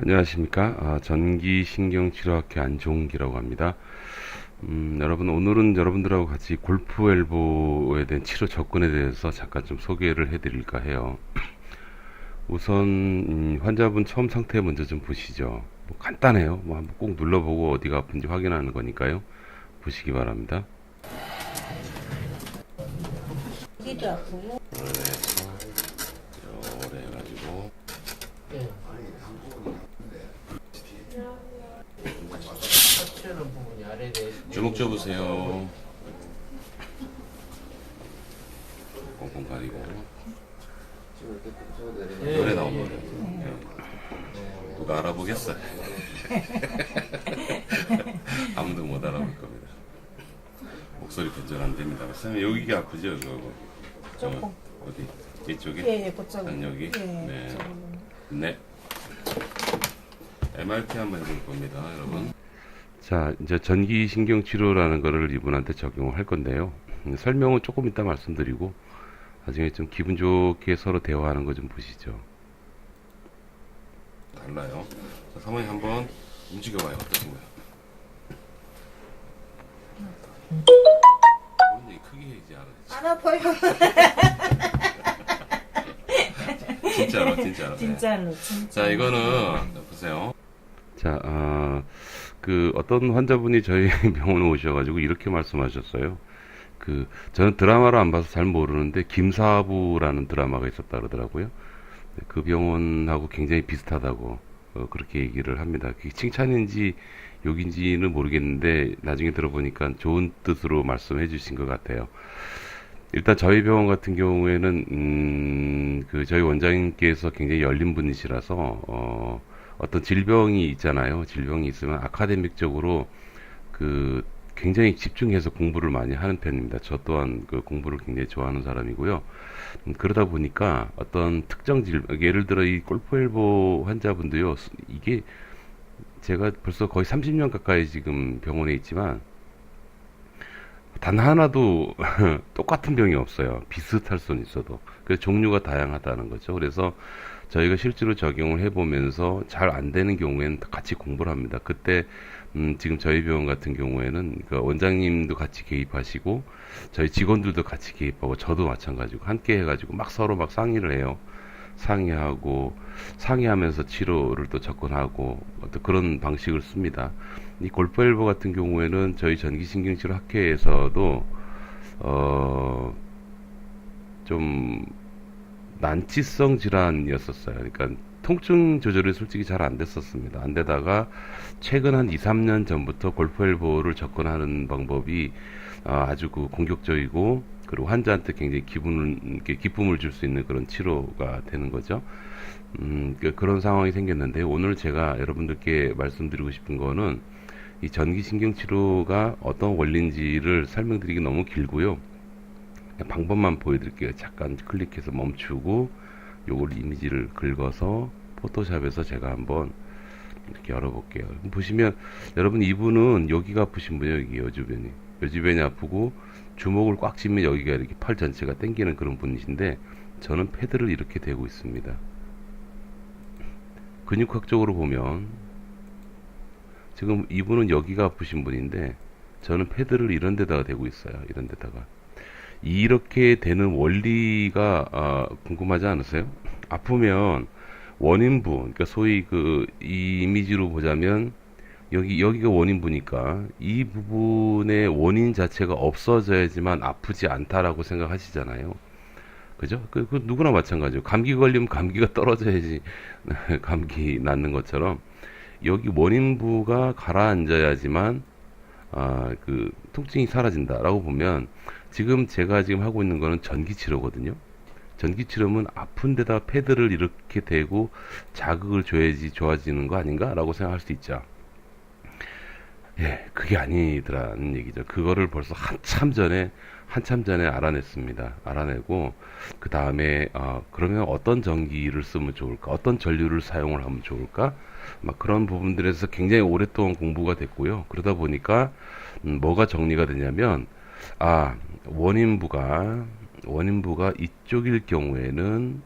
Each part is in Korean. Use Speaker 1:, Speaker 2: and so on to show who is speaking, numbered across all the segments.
Speaker 1: 안녕하십니까. 전기신경치료학회 안종기라고 합니다. 여러분, 오늘은 여러분들하고 같이 골프 엘보에 대한 치료 접근에 대해서 잠깐 좀 소개를 해드릴까 해요. 우선, 환자분 처음 상태 먼저 좀 보시죠. 뭐 간단해요. 뭐 한번 꼭 눌러보고 어디가 아픈지 확인하는 거니까요. 보시기 바랍니다.
Speaker 2: 여기도 아프고.
Speaker 1: 요래 해가지고.
Speaker 2: 네. 터치하는 부분이 아래에
Speaker 1: 주먹 줘보세요. 꽁꽁 가리고. 노래 나옵니다. 누가 알아보겠어요? 아무도 못 알아볼 겁니다. 목소리 변전 안 됩니다. 선생님 여기가 아프죠? 이거
Speaker 2: 조금.
Speaker 1: 어디? 이쪽이?
Speaker 2: 예, 그쪽.
Speaker 1: 여기?
Speaker 2: 예,
Speaker 1: 네.
Speaker 2: 조금.
Speaker 1: 네. MRT 한번 해볼 겁니다, 여러분. 자, 이제 전기신경치료라는 거를 이분한테 적용을 할 건데요. 설명은 조금 이따 말씀드리고 나중에 좀 기분 좋게 서로 대화하는 거 좀 보시죠. 달라요. 자, 사모님 한번 움직여봐요. 어떠신가요? 굉장히 크게 해야지 알아야지.
Speaker 2: 안 아파요.
Speaker 1: 진짜로, 진짜로. 네.
Speaker 2: 진짜로, 진짜.
Speaker 1: 자, 이거는 보세요. 자, 어떤 환자분이 저희 병원에 오셔가지고 이렇게 말씀하셨어요. 저는 드라마를 안 봐서 잘 모르는데 김사부라는 드라마가 있었다 그러더라고요. 네, 그 병원하고 굉장히 비슷하다고 그렇게 얘기를 합니다. 그게 칭찬인지 욕인지는 모르겠는데 나중에 들어보니까 좋은 뜻으로 말씀해 주신 것 같아요. 일단 저희 병원 같은 경우에는 저희 원장님께서 굉장히 열린 분이시라서 어떤 질병이 있잖아요. 질병이 있으면 아카데믹적으로 그 굉장히 집중해서 공부를 많이 하는 편입니다. 저 또한 그 공부를 굉장히 좋아하는 사람이고요. 그러다 보니까 어떤 특정 질병, 예를 들어 이 골프 엘보 환자분도요. 이게 제가 벌써 거의 30년 가까이 지금 병원에 있지만 단 하나도 똑같은 병이 없어요. 비슷할 수는 있어도. 그래서 종류가 다양하다는 거죠. 그래서 저희가 실제로 적용을 해보면서 잘 안 되는 경우에는 같이 공부를 합니다. 그때 지금 저희 병원 같은 경우에는 그 원장님도 같이 개입하시고 저희 직원들도 같이 개입하고 저도 마찬가지고 함께 해가지고 막 서로 막 상의를 해요. 상의하고 상의하면서 치료를 또 접근하고 어떤 그런 방식을 씁니다. 이 골프 엘보 같은 경우에는 저희 전기신경치료 학회에서도 좀 난치성 질환이었었어요. 그러니까 통증 조절이 솔직히 잘 안 됐었습니다. 안 되다가 최근 한 2, 3년 전부터 골프 엘보를 접근하는 방법이 아주 공격적이고 그리고 환자한테 굉장히 기쁨을 줄 수 있는 그런 치료가 되는 거죠. 그런 상황이 생겼는데 오늘 제가 여러분들께 말씀드리고 싶은 거는 이 전기신경치료가 어떤 원리인지를 설명드리기 너무 길고요. 그냥 방법만 보여드릴게요. 잠깐 클릭해서 멈추고 요걸 이미지를 긁어서 포토샵에서 제가 한번 이렇게 열어볼게요. 보시면 여러분 이분은 여기가 아프신 분이에요. 여기 여주변이 아프고 주먹을 꽉 쥐면 여기가 이렇게 팔 전체가 당기는 그런 분이신데 저는 패드를 이렇게 대고 있습니다. 근육학적으로 보면 지금 이분은 여기가 아프신 분인데 저는 패드를 이런 데다가 대고 있어요. 이런 데다가 이렇게 되는 원리가 궁금하지 않으세요? 아프면 원인부, 그러니까 소위 이 이미지로 보자면 여기가 원인부니까 이 부분의 원인 자체가 없어져야지만 아프지 않다라고 생각하시잖아요. 그죠? 그 누구나 마찬가지예요. 감기 걸리면 감기가 떨어져야지 감기 낫는 것처럼 여기 원인부가 가라앉아야지만 통증이 사라진다라고 보면 지금 제가 지금 하고 있는 거는 전기치료거든요. 전기치료면 아픈 데다 패드를 이렇게 대고 자극을 줘야지 좋아지는 거 아닌가라고 생각할 수 있죠. 예, 그게 아니더라는 얘기죠. 그거를 벌써 한참 전에 알아냈습니다. 알아내고, 그 다음에, 그러면 어떤 전기를 쓰면 좋을까? 어떤 전류를 사용을 하면 좋을까? 막 그런 부분들에서 굉장히 오랫동안 공부가 됐고요. 그러다 보니까, 뭐가 정리가 되냐면, 아, 원인부가 이쪽일 경우에는,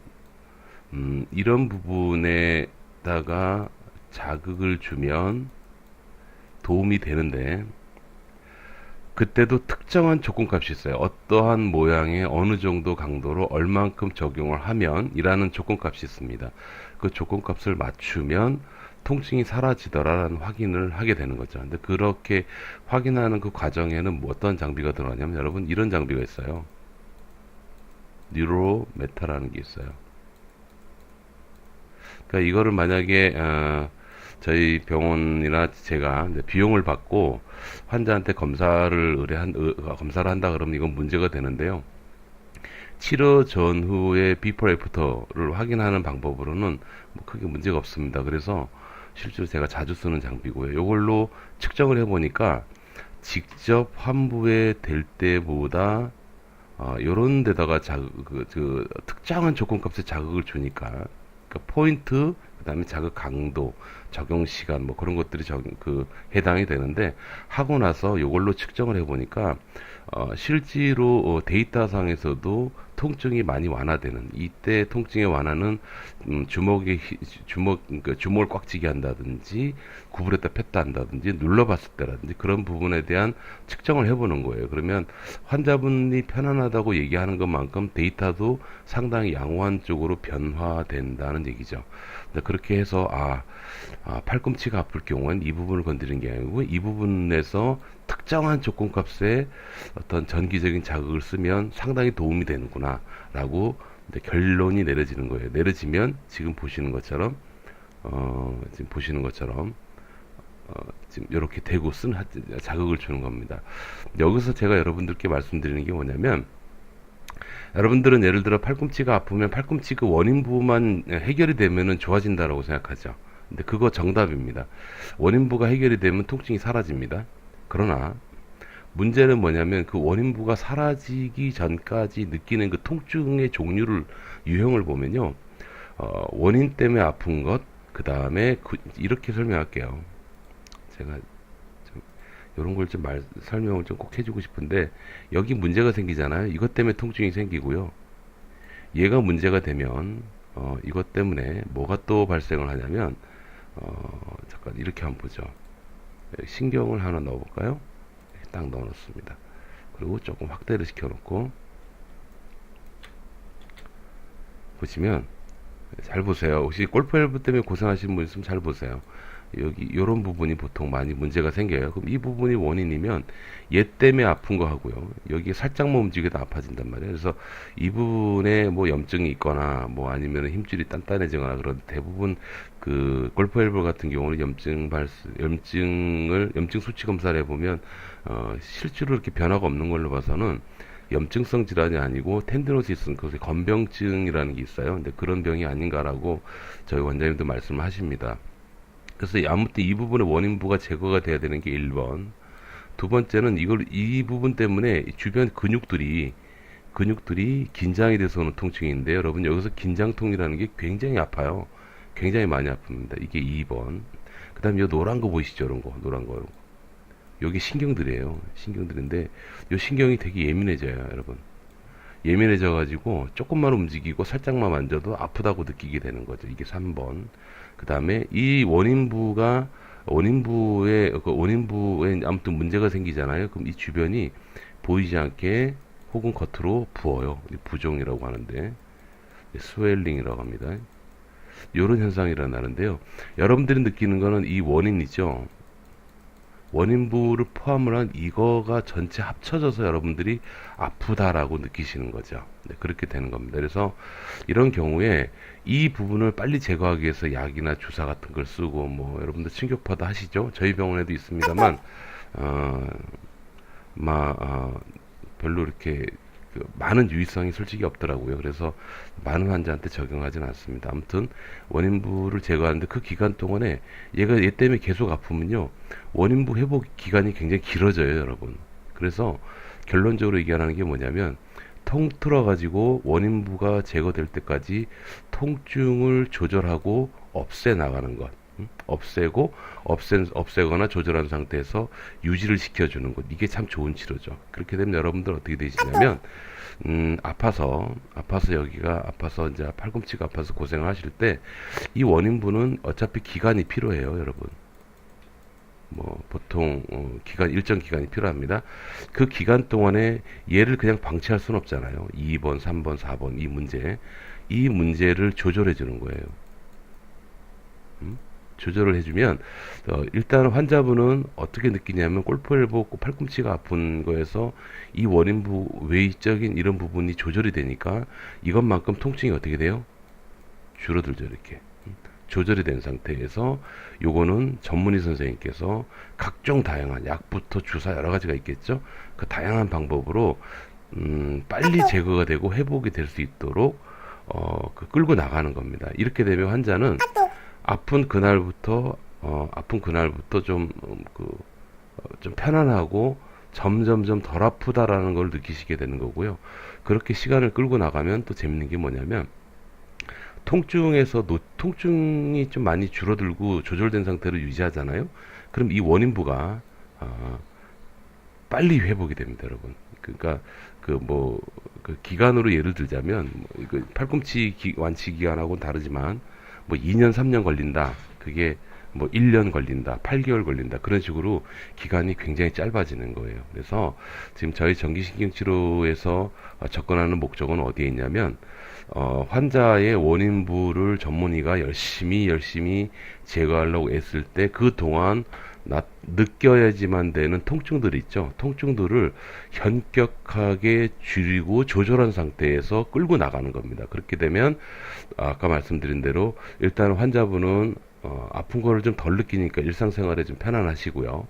Speaker 1: 이런 부분에다가 자극을 주면 도움이 되는데, 그때도 특정한 조건값이 있어요. 어떠한 모양의 어느 정도 강도로 얼만큼 적용을 하면 이라는 조건값이 있습니다. 그 조건값을 맞추면 통증이 사라지더라라는 확인을 하게 되는 거죠. 근데 그렇게 확인하는 그 과정에는 뭐 어떤 장비가 들어가냐면, 여러분, 이런 장비가 있어요. 뉴로메타라는 게 있어요. 그러니까 이거를 만약에 저희 병원이나 제가 이제 비용을 받고 환자한테 검사를 한다 그러면 이건 문제가 되는데요. 치료 전후의 비포 애프터를 확인하는 방법으로는 뭐 크게 문제가 없습니다. 그래서 실제로 제가 자주 쓰는 장비고요. 이걸로 측정을 해보니까 직접 환부에 될 때보다 요런 데다가 특정한 조건값에 자극을 주니까, 그러니까 포인트, 그 다음에 자극 강도, 적용 시간, 뭐 그런 것들이 해당이 되는데, 하고 나서 요걸로 측정을 해보니까, 실제로 데이터상에서도 통증이 많이 완화되는, 이때 통증의 완화는 그러니까 주먹을 꽉 쥐게 한다든지 구부렸다 폈다 한다든지 눌러봤을 때라든지 그런 부분에 대한 측정을 해보는 거예요. 그러면 환자분이 편안하다고 얘기하는 것만큼 데이터도 상당히 양호한 쪽으로 변화된다는 얘기죠. 그렇게 해서 팔꿈치가 아플 경우는 이 부분을 건드리는 게 아니고 이 부분에서 특정한 조건값에 어떤 전기적인 자극을 쓰면 상당히 도움이 되는구나 라고 결론이 내려지는 거예요. 내려지면 지금 보시는 것처럼 지금 이렇게 대고 자극을 주는 겁니다. 여기서 제가 여러분들께 말씀드리는 게 뭐냐면, 여러분들은 예를 들어 팔꿈치가 아프면 팔꿈치 그 원인 부분만 해결이 되면은 좋아진다라고 생각하죠. 근데 그거 정답입니다. 원인부가 해결이 되면 통증이 사라집니다. 그러나 문제는 뭐냐면 그 원인부가 사라지기 전까지 느끼는 그 통증의 유형을 보면요. 원인 때문에 아픈 것, 그 다음에 이렇게 설명할게요. 제가 이런 걸 좀 설명을 좀 꼭 해주고 싶은데, 여기 문제가 생기잖아요. 이것 때문에 통증이 생기고요. 얘가 문제가 되면 이것 때문에 뭐가 또 발생을 하냐면, 잠깐 이렇게 한번 보죠. 신경을 하나 넣어볼까요? 이렇게 딱 넣어놓습니다. 그리고 조금 확대를 시켜놓고 보시면, 잘 보세요. 혹시 골프 헬브 때문에 고생하시는 분 있으면 잘 보세요. 여기 이런 부분이 보통 많이 문제가 생겨요. 그럼 이 부분이 원인이면 얘 때문에 아픈 거 하고요. 여기 살짝만 움직여도 아파진단 말이에요. 그래서 이 부분에 뭐 염증이 있거나 뭐 아니면 힘줄이 단단해지거나, 그런 대부분 그 골프 헬버 같은 경우는 염증 수치 검사를 해보면 실제로 이렇게 변화가 없는 걸로 봐서는 염증성 질환이 아니고 텐디노시스, 그것이 건병증이라는 게 있어요. 근데 그런 병이 아닌가라고 저희 원장님도 말씀을 하십니다. 그래서 아무튼 이 부분의 원인부가 제거가 돼야 되는 게 1번. 두 번째는 이 부분 때문에 주변 근육들이 긴장이 돼서 오는 통증인데, 여러분 여기서 긴장통이라는 게 굉장히 아파요. 굉장히 많이 아픕니다. 이게 2번. 그 다음에 이 노란 거 보이시죠? 노란 거. 여기 신경들이에요. 신경들인데 이 신경이 되게 예민해져요, 여러분. 예민해져 가지고 조금만 움직이고 살짝만 만져도 아프다고 느끼게 되는 거죠. 이게 3번. 그 다음에 이 원인부에 아무튼 문제가 생기잖아요. 그럼 이 주변이 보이지 않게 혹은 겉으로 부어요. 부종이라고 하는데, 스웰링이라고 합니다. 이런 현상이 일어나는데요. 여러분들이 느끼는 거는 이 원인이죠. 원인부를 포함을 한 이거가 전체 합쳐져서 여러분들이 아프다라고 느끼시는 거죠. 네, 그렇게 되는 겁니다. 그래서 이런 경우에 이 부분을 빨리 제거하기 위해서 약이나 주사 같은 걸 쓰고, 뭐 여러분들 충격파도 하시죠. 저희 병원에도 있습니다만 별로 이렇게 많은 유의성이 솔직히 없더라고요. 그래서 많은 환자한테 적용하지는 않습니다. 아무튼 원인부를 제거하는데 그 기간 동안에 얘 때문에 계속 아프면요, 원인부 회복 기간이 굉장히 길어져요, 여러분. 그래서 결론적으로 얘기하는 게 뭐냐면, 통틀어 가지고 원인부가 제거될 때까지 통증을 조절하고 없애 나가는 것, 없애고 없애거나 조절한 상태에서 유지를 시켜주는 것. 이게 참 좋은 치료죠. 그렇게 되면 여러분들 어떻게 되시냐면 아파서 여기가 아파서 이제 팔꿈치가 아파서 고생을 하실 때 이 원인분은 어차피 기간이 필요해요, 여러분. 뭐 보통 일정 기간이 필요합니다. 그 기간 동안에 얘를 그냥 방치할 수는 없잖아요. 2번, 3번, 4번 이 문제를 조절해 주는 거예요. 조절을 해주면 일단 환자분은 어떻게 느끼냐면 골프엘보 팔꿈치가 아픈 거에서 이 원인부 외적인 이런 부분이 조절이 되니까 이것만큼 통증이 어떻게 돼요? 줄어들죠, 이렇게. 조절이 된 상태에서 요거는 전문의 선생님께서 각종 다양한 약부터 주사 여러 가지가 있겠죠. 그 다양한 방법으로 빨리 제거가 되고 회복이 될 수 있도록 끌고 나가는 겁니다. 이렇게 되면 환자는 아픈 그날부터 좀 편안하고 점점점 덜 아프다라는 걸 느끼시게 되는 거고요. 그렇게 시간을 끌고 나가면 또 재밌는 게 뭐냐면 통증이 좀 많이 줄어들고 조절된 상태로 유지하잖아요. 그럼 이 원인부가 빨리 회복이 됩니다, 여러분. 그러니까 그 기간으로 예를 들자면 팔꿈치 완치 기간하고는 다르지만 뭐 2년, 3년 걸린다. 그게 뭐 1년 걸린다, 8개월 걸린다. 그런 식으로 기간이 굉장히 짧아지는 거예요. 그래서 지금 저희 전기신경치료에서 접근하는 목적은 어디에 있냐면 환자의 원인부를 전문의가 열심히 제거하려고 애쓸 때 그동안 느껴야지만 되는 통증들이 있죠. 통증들을 현격하게 줄이고 조절한 상태에서 끌고 나가는 겁니다. 그렇게 되면 아까 말씀드린 대로 일단 환자분은 아픈 거를 좀 덜 느끼니까 일상생활에 좀 편안하시고요.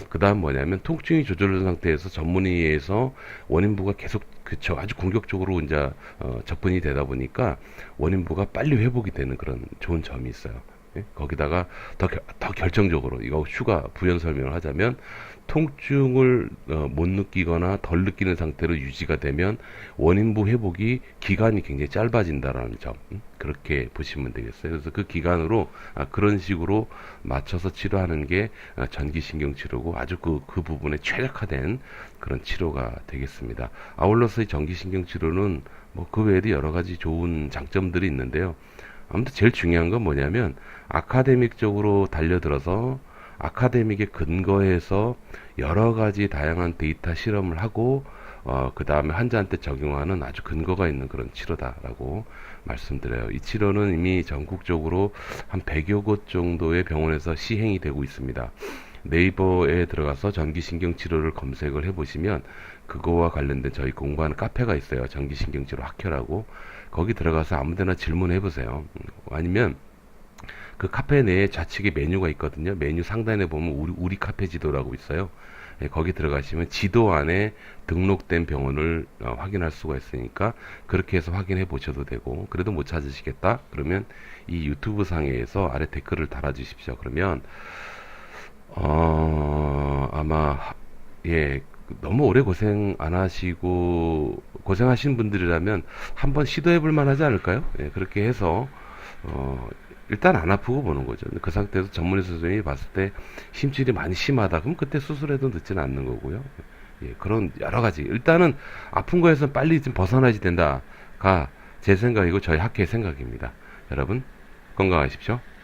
Speaker 1: 그 다음 뭐냐면 통증이 조절된 상태에서 전문의에서 원인부가 계속 그쵸 아주 공격적으로 이제 접근이 되다 보니까 원인부가 빨리 회복이 되는 그런 좋은 점이 있어요. 예? 거기다가 더 결정적으로 이거 추가 부연 설명을 하자면 통증을 못 느끼거나 덜 느끼는 상태로 유지가 되면 원인부 회복이 기간이 굉장히 짧아진다라는 점 그렇게 보시면 되겠어요. 그래서 그 기간으로 그런 식으로 맞춰서 치료하는 게 전기신경치료고 아주 그 부분에 최적화된 그런 치료가 되겠습니다. 아울러서 이 전기신경치료는 뭐 그 외에도 여러 가지 좋은 장점들이 있는데요. 아무튼 제일 중요한 건 뭐냐면 아카데믹적으로 달려들어서 아카데믹에 근거해서 여러 가지 다양한 데이터 실험을 하고 그 다음에 환자한테 적용하는 아주 근거가 있는 그런 치료다라고 말씀드려요. 이 치료는 이미 전국적으로 한 100여 곳 정도의 병원에서 시행이 되고 있습니다. 네이버에 들어가서 전기신경치료를 검색을 해보시면 그거와 관련된 저희 공부하는 카페가 있어요. 전기신경치료 학회라고. 거기 들어가서 아무데나 질문해보세요. 아니면 그 카페 내에 좌측에 메뉴가 있거든요. 메뉴 상단에 보면 우리 카페 지도라고 있어요. 예, 거기 들어가시면 지도 안에 등록된 병원을 확인할 수가 있으니까 그렇게 해서 확인해 보셔도 되고, 그래도 못 찾으시겠다? 그러면 이 유튜브 상에서 아래 댓글을 달아주십시오. 그러면 아마 예 너무 오래 고생 안 하시고 고생하신 분들이라면 한번 시도해 볼 만하지 않을까요? 예, 그렇게 해서 일단 안 아프고 보는 거죠. 그 상태에서 전문의 선생님이 봤을 때 힘줄이 많이 심하다. 그럼 그때 수술해도 늦지는 않는 거고요. 예, 그런 여러 가지. 일단은 아픈 거에서 빨리 좀 벗어나야 된다가 제 생각이고 저희 학회의 생각입니다. 여러분 건강하십시오.